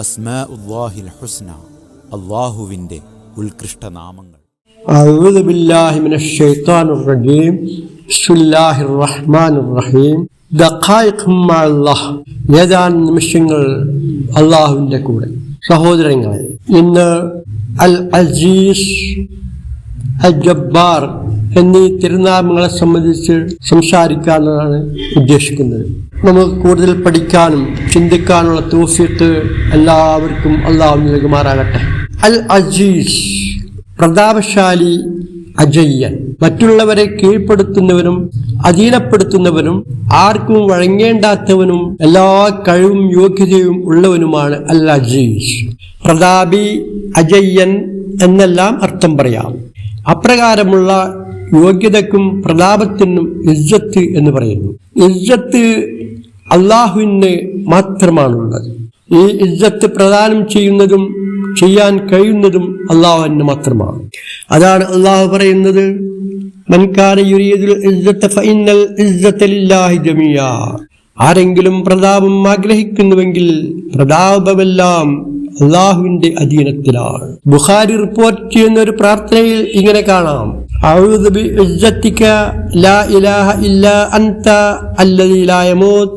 അസ്മാഉല്ലാഹിൽ ഹുസ്ന, അല്ലാഹുവിൻ്റെ ഉത്കൃഷ്ട നാമങ്ങൾ. അഊദു ബില്ലാഹി മിനശ് ശൈത്വാനിർ റജീം. ബിസ്മില്ലാഹിർ റഹ്മാനിർ റഹീം. ദഖായിഖ് മഅല്ലാഹ്, ഏതാനും നിമിഷങ്ങൾ അള്ളാഹുവിൻ്റെ കൂടെ. സഹോദരങ്ങളെ, ഇന്ന് അൽ അസീസ്, അൽ ജബ്ബാർ എന്നീ തിരുനാമങ്ങളെ സംബന്ധിച്ച് സംസാരിക്കാനാണ് ഉദ്ദേശിക്കുന്നത്. നമുക്ക് കൂടുതൽ പഠിക്കാനും ചിന്തിക്കാനുള്ള തൗഫീഖ് എല്ലാവർക്കും അള്ളാഹു നൽകുമാറാകട്ടെ. അൽ അസീസ്, പ്രതാപശാലി, അജയ്യൻ, മറ്റുള്ളവരെ കീഴ്പ്പെടുത്തുന്നവനും അധീനപ്പെടുത്തുന്നവനും ആർക്കും വഴങ്ങേണ്ടാത്തവനും എല്ലാ കഴിവും യോഗ്യതയും ഉള്ളവനുമാണ് അൽ അസീസ്. പ്രതാപി, അജയ്യൻ എന്നെല്ലാം അർത്ഥം പറയാം. അപ്രകാരമുള്ള യോഗ്യതക്കും പ്രതാപത്തിനും ഇസ്സത്ത് എന്ന് പറയുന്നു. ഇസ്സത്ത് അള്ളാഹുവിന് മാത്രമാണുള്ളത്. ഈ ഇസ്സത്ത് പ്രദാനം ചെയ്യുന്നതും ചെയ്യാൻ കഴിയുന്നതും അള്ളാഹുവിന് മാത്രമാണ്. അതാണ് അള്ളാഹു പറയുന്നത്, മൻ കാന യുരീദുൽ ഇസ്സത ഫഇന്നൽ ഇസ്സത ലില്ലാഹി ജമീഅ. ആരെങ്കിലും പ്രതാപം ആഗ്രഹിക്കുന്നുവെങ്കിൽ പ്രതാപമെല്ലാം അള്ളാഹുവിന്റെ അധീനത്തിലാണ്. ബുഖാരി റിപ്പോർട്ട് ചെയ്യുന്ന ഒരു പ്രാർത്ഥനയിൽ ഇങ്ങനെ കാണാം, അഊദു ബിഇസ്സതിക ലാ ഇലാഹ ഇല്ലാ അൻത അല്ലദീ ലാ യമൂത്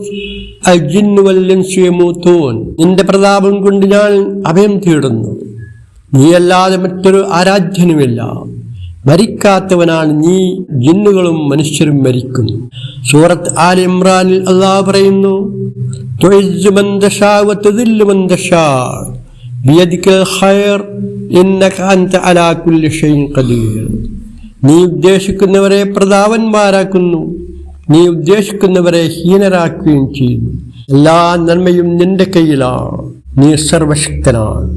അൽ ജിന്നു വൽ ഇൻസു യമൂതൂൻ. നിന്റെ പ്രതാപം കൊണ്ട് ഞാൻ അഭയം തേടുന്നു, നീയല്ലാതെ മറ്റൊരു ആരാധ്യനുമില്ല, മരിക്കാത്തവനാണ് നീ, ജിന്നുകളും മനുഷ്യരും മരിക്കുന്നു. സൂറത്ത് ആൽ ഇമ്രാനിൽ അള്ളാഹു പറയുന്നു, തുഇസ്സു മൻ തശാ വ തുദില്ലു മൻ തശാ ബിയദികൽ ഖൈർ ഇന്നക അൻത അലാ കുല്ലി ഷൈഇൻ ഖദീർ. നീ ഉദ്ദേശിക്കുന്നവരെ പ്രതാപന്മാരാക്കുന്നു, നീ ഉദ്ദേശിക്കുന്നവരെ ഹീനരാക്കുകയും ചെയ്യുന്നു. എല്ലാ നന്മയും നിന്റെ കയ്യിലാണ്, നീ സർവശക്തനാണ്.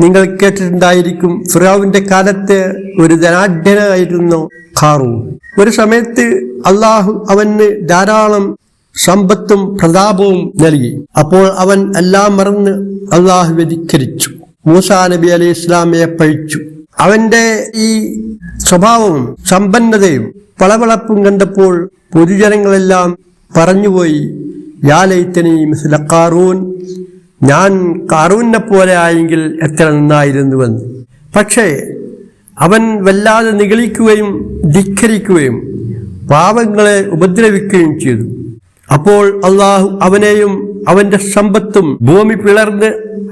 നിങ്ങൾ കേട്ടിട്ടുണ്ടായിരിക്കും, ഫിറഔന്റെ കാലത്ത് ഒരു ധനാഢ്യനായിരുന്നു ഖാറൂൻ. ഒരു സമയത്ത് അള്ളാഹു അവന് ധാരാളം സമ്പത്തും പ്രതാപവും നൽകി. അപ്പോൾ അവൻ എല്ലാം മറന്ന് അള്ളാഹുവെ ധിക്കരിച്ചു. മൂസാ നബി അലൈഹി ഇസ്ലാമയെ പഴിച്ചു. അവന്റെ ഈ സ്വഭാവവും സമ്പന്നതയും പളവളപ്പും കണ്ടപ്പോൾ പൊതുജനങ്ങളെല്ലാം പറഞ്ഞുപോയി, യാ ലൈതനി മിസ്ല ഖാറൂൻ, ഞാൻ ഖാറൂനെ പോലെ ആയെങ്കിൽ എത്ര നന്നായിരുന്നുവെന്ന്. പക്ഷേ അവൻ വല്ലാതെ നിഗളിക്കുകയും ധിക്കരിക്കുകയും പാവങ്ങളെ ഉപദ്രവിക്കുകയും ചെയ്തു. അപ്പോൾ അള്ളാഹു അവനെയും അവന്റെ സമ്പത്തും ഭൂമി പിളർന്ന്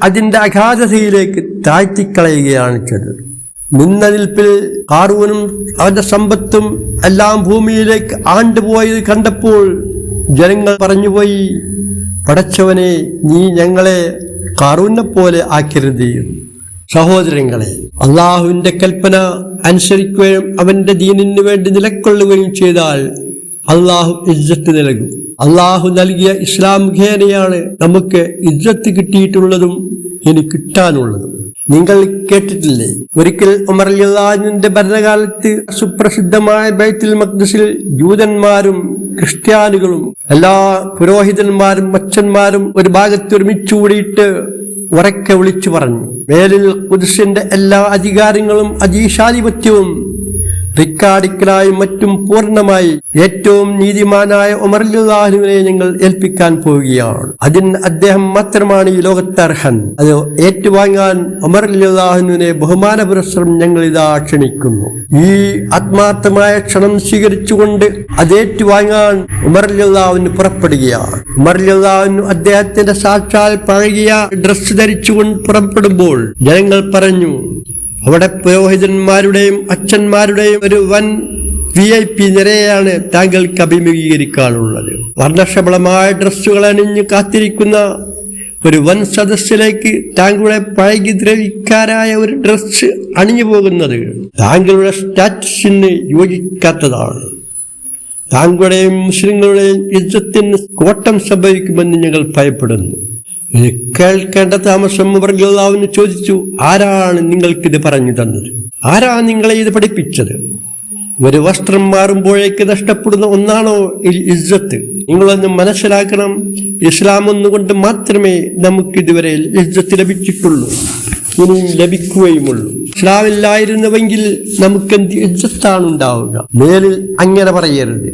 അതിന്റെ അഗാധതയിലേക്ക് താഴ്ത്തിക്കളയുകയാണ് ചെയ്തത്. നിന്ന നിൽപ്പിൽ ഖാറൂനും അവന്റെ സമ്പത്തും എല്ലാം ഭൂമിയിലേക്ക് ആണ്ടുപോയത് കണ്ടപ്പോൾ ജനങ്ങൾ പറഞ്ഞുപോയി, പടച്ചവനെ, നീ ഞങ്ങളെ ഖാറൂനെ പോലെ ആക്കരുത്. സഹോദരങ്ങളെ, അള്ളാഹുവിന്റെ കൽപ്പന അനുസരിക്കുകയും അവന്റെ ദീനിന് വേണ്ടി നിലകൊള്ളുകയും ചെയ്താൽ അള്ളാഹു ഇസ്സത്ത് നൽകും. അള്ളാഹു നൽകിയ ഇസ്ലാം മുഖേനയാണ് നമുക്ക് ഇസ്സത്ത് കിട്ടിയിട്ടുള്ളതും ഇനി കിട്ടാനുള്ളതും. നിങ്ങൾ കേട്ടിട്ടില്ലേ, ഒരിക്കൽ ഉമർ റളിയല്ലാഹു അൻഹുവിന്റെ ഭരണകാലത്ത് സുപ്രസിദ്ധമായ ബൈത്തുൽ മഖ്ദിസിൽ ജൂതന്മാരും ക്രിസ്ത്യാനികളും എല്ലാ പുരോഹിതന്മാരും അച്ഛന്മാരും ഒരു ഭാഗത്ത് ഒരുമിച്ച് കൂടിയിട്ട് ഉറക്കെ വിളിച്ചു പറഞ്ഞു, മേലിൽ ഖുദ്സിന്റെ എല്ലാ അധികാരങ്ങളും അധീശാധിപത്യവും റിക്കാർഡിക്കലായും മറ്റും പൂർണ്ണമായി ഏറ്റവും നീതിമാനായ ഉമർ റളിയല്ലാഹു അൻഹുവിനെ ഞങ്ങൾ ഏൽപ്പിക്കാൻ പോവുകയാണ്. അതിന് അദ്ദേഹം മാത്രമാണ് ഈ ലോകത്ത് അർഹൻ. അത് ഏറ്റുവാങ്ങാൻ ഉമർ റളിയല്ലാഹു അൻഹുവിനെ ബഹുമാന പുരസ്സരം ഞങ്ങൾ ഇതാ ക്ഷണിക്കുന്നു. ഈ ആത്മാർത്ഥമായ ക്ഷണം സ്വീകരിച്ചുകൊണ്ട് അത് ഏറ്റുവാങ്ങാൻ ഉമർ റളിയല്ലാഹു അൻഹു പുറപ്പെടുകയാണ്. ഉമർ റളിയല്ലാഹു അൻഹു അദ്ദേഹത്തിന്റെ സാക്ഷാൽ പഴകിയ ഡ്രസ് ധരിച്ചുകൊണ്ട് പുറപ്പെടുമ്പോൾ ജനങ്ങൾ പറഞ്ഞു, അവിടെ പുരോഹിതന്മാരുടെയും അച്ഛന്മാരുടെയും ഒരു വൻ VIP നിരയാണ് താങ്കൾക്ക് അഭിമുഖീകരിക്കാനുള്ളത്. വർണ്ണശബളമായ ഡ്രസ്സുകൾ അണിഞ്ഞ് കാത്തിരിക്കുന്ന ഒരു വൻ സദസ്സിലേക്ക് താങ്കളുടെ പഴകി ദ്രവിക്കാരായ ഒരു ഡ്രസ് അണിഞ്ഞു പോകുന്നത് താങ്കളുടെ സ്റ്റാറ്റസിന് യോജിക്കാത്തതാണ്. താങ്കളുടെയും മുസ്ലിങ്ങളുടെയും ഇജ്ജത്തിന് കോട്ടം സംഭവിക്കുമെന്ന് ഞങ്ങൾ ഭയപ്പെടുന്നു. കേൾക്കേണ്ട താമസം ഉമർ റളിയല്ലാഹു അൻഹു ചോദിച്ചു, ആരാണ് നിങ്ങൾക്കിത് പറഞ്ഞു തന്നത്? ആരാണ് നിങ്ങളെ ഇത് പഠിപ്പിച്ചത്? ഒരു വസ്ത്രം മാറുമ്പോഴേക്ക് നഷ്ടപ്പെടുന്ന ഒന്നാണോ ഇസ്സത്ത്? നിങ്ങളൊന്ന് മനസ്സിലാക്കണം, ഇസ്ലാം ഒന്നുകൊണ്ട് മാത്രമേ നമുക്കിതുവരെ ഇസ്സത്ത് ലഭിച്ചിട്ടുള്ളൂ, ഇനിയും ലഭിക്കുകയുമുള്ളൂ. ഇസ്ലാമില്ലായിരുന്നുവെങ്കിൽ നമുക്കെന്ത് ഇസ്സത്താണ് ഉണ്ടാവുക? മേലിൽ അങ്ങനെ പറയരുത്.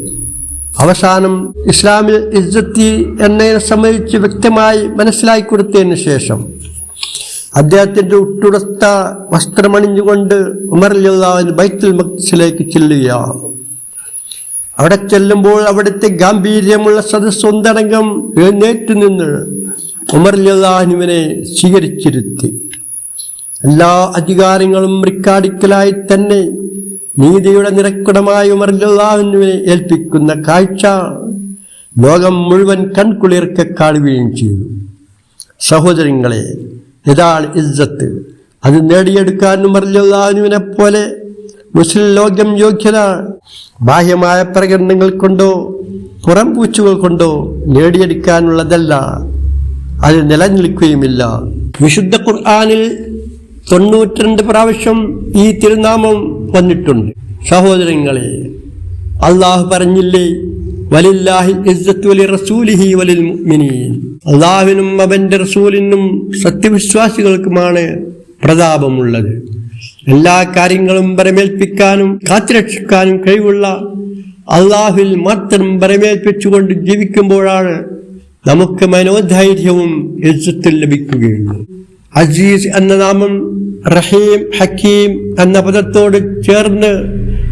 അവസാനം ഇസ്ലാമിൽ ഇസ്സത്തി എന്നതിനെ സംബന്ധിച്ച് വ്യക്തമായി മനസ്സിലാക്കി കൊടുത്തതിന് ശേഷം അദ്ദേഹത്തിന്റെ ഉട്ടുടുത്ത വസ്ത്രമണിഞ്ഞുകൊണ്ട് ഉമർ റളിയല്ലാഹു അൻഹു ബൈത്തുൽ മഖ്ദിസിലേക്ക് ചെല്ലുകയാണ്. അവിടെ ചെല്ലുമ്പോൾ അവിടുത്തെ ഗാംഭീര്യമുള്ള സദസ്സ് ഒന്നടങ്കം എഴുന്നേറ്റ് നിന്ന് ഉമർ റളിയല്ലാഹു അൻഹുവിനെ സ്വീകരിച്ചിരുത്തി. എല്ലാ അധികാരങ്ങളും റിക്കാർഡിക്കലായി തന്നെ നീതിയുടെ നിറക്കുടമായ ഉമർ റളിയല്ലാഹു അൻഹുവിനെ ഏൽപ്പിക്കുന്ന കാഴ്ച ലോകം മുഴുവൻ കൺകുളിർക്കെ കാണുകയും ചെയ്തു. സഹോദരങ്ങളെ, ഇതാണ് ഇസ്സത്ത്. അത് നേടിയെടുക്കാൻ ഉമർ റളിയല്ലാഹു അൻഹുവിനെ പോലെ മുസ്ലിം ലോകം യോഗ്യത ബാഹ്യമായ പ്രകടനങ്ങൾ കൊണ്ടോ പുറംപൂച്ചുകൾ കൊണ്ടോ നേടിയെടുക്കാനുള്ളതല്ല. അത് നിലനിൽക്കുകയുമില്ല. വിശുദ്ധ ഖുർആനിൽ 92 പ്രാവശ്യം ഈ തിരുനാമം വന്നിട്ടുണ്ട്. സഹോദരങ്ങളെ, അള്ളാഹു പറഞ്ഞില്ലേ, വലില്ലാഹി ഇസ്സത്തു വലിറസൂലിഹി വലിൽ മുഅ്മിനീൻ. അള്ളാഹുവിനും അവന്റെ റസൂലിനും സത്യവിശ്വാസികൾക്കുമാണ് പ്രതാപമുള്ളത്. എല്ലാ കാര്യങ്ങളും പരമേൽപ്പിക്കാനും കാത്തുരക്ഷിക്കാനും കഴിവുള്ള അള്ളാഹുവിൽ മാത്രം പരമേൽപ്പിച്ചുകൊണ്ട് ജീവിക്കുമ്പോഴാണ് നമുക്ക് മനോധൈര്യവും ഇസ്സത്തും ലഭിക്കുകയുള്ളൂ. അസീസ് എന്ന നാമം റഹീം, ഹക്കീം എന്ന പദത്തോട് ചേർന്ന്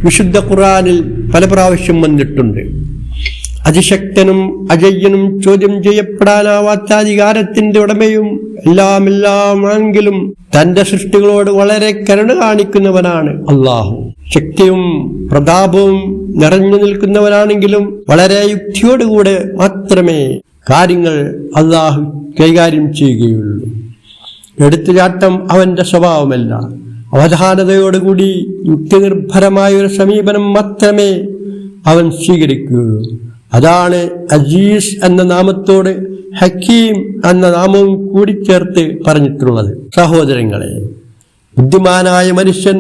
വിശുദ്ധ ഖുർആനിൽ പല പ്രാവശ്യം വന്നിട്ടുണ്ട്. അതിശക്തനും അജയ്യനും ചോദ്യം ചെയ്യപ്പെടാനാവാത്ത അധികാരത്തിന്റെ ഉടമയും എല്ലാമെല്ലാമാണെങ്കിലും തന്റെ സൃഷ്ടികളോട് വളരെ കരുണ കാണിക്കുന്നവനാണ് അള്ളാഹു. ശക്തിയും പ്രതാപവും നിറഞ്ഞു നിൽക്കുന്നവനാണെങ്കിലും വളരെ യുക്തിയോടുകൂടെ മാത്രമേ കാര്യങ്ങൾ അള്ളാഹു കൈകാര്യം ചെയ്യുകയുള്ളൂ. എടുത്തുചാട്ടം അവന്റെ സ്വഭാവമല്ല. അവധാനതയോടുകൂടി യുക്തിനിർഭരമായ ഒരു സമീപനം മാത്രമേ അവൻ സ്വീകരിക്കുകയുള്ളൂ. അതാണ് അസീസ് എന്ന നാമത്തോട് ഹക്കീം എന്ന നാമവും കൂടിച്ചേർത്ത് പറഞ്ഞിട്ടുള്ളത്. സഹോദരങ്ങളെ, ബുദ്ധിമാനായ മനുഷ്യൻ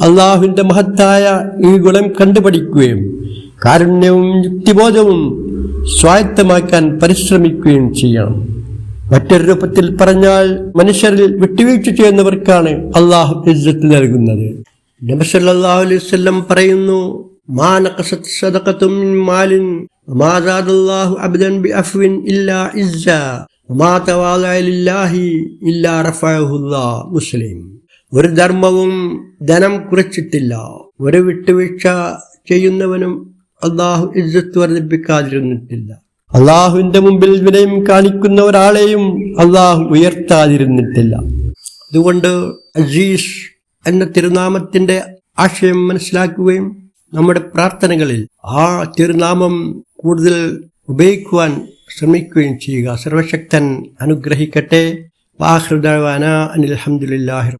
അള്ളാഹുവിന്റെ മഹത്തായ ഈ ഗുണം കണ്ടുപഠിക്കുകയും കാരുണ്യവും യുക്തിബോധവും സ്വായത്തമാക്കാൻ പരിശ്രമിക്കുകയും ചെയ്യണം. മറ്റൊരു രൂപത്തിൽ പറഞ്ഞാൽ മനുഷ്യരിൽ വിട്ടുവീഴ്ച ചെയ്യുന്നവർക്കാണ് അള്ളാഹു ഇസ്സത്ത് നൽകുന്നത്. നബി സല്ലല്ലാഹു അലൈഹി വസല്ലം പറയുന്നു, മാ നഖസത് സദഖത്തും മിൻ മാലിൻ വമാ സാദല്ലാഹു അബ്ദൻ ബിഅഫ്വിൻ ഇല്ലാ ഇസ്സ വമാ തവാളഅ ലില്ലാഹി ഇല്ലാ റഫഅഹുല്ലാഹ്. മുസ്ലിം. ഒരു ധർമ്മവും ധനം കുറച്ചിട്ടില്ല. ഒരു വിട്ടുവീഴ്ച ചെയ്യുന്നവനും അള്ളാഹു ഇസ്സത്ത് വർദ്ധിപ്പിക്കാതിരുന്നിട്ടില്ല. അള്ളാഹുവിന്റെ മുമ്പിൽ വിനയം കാണിക്കുന്ന ഒരാളെയും അള്ളാഹു ഉയർത്താതിരുന്നിട്ടില്ല. അതുകൊണ്ട് അസീസ് എന്ന തിരുനാമത്തിന്റെ ആശയം മനസ്സിലാക്കുകയും നമ്മുടെ പ്രാർത്ഥനകളിൽ ആ തിരുനാമം കൂടുതൽ ഉപയോഗിക്കുവാൻ ശ്രമിക്കുകയും ചെയ്യുക. സർവശക്തൻ അനുഗ്രഹിക്കട്ടെ. വാഖിറു ദഅ്വാനാ അനിൽ ഹംദുലില്ലാഹി.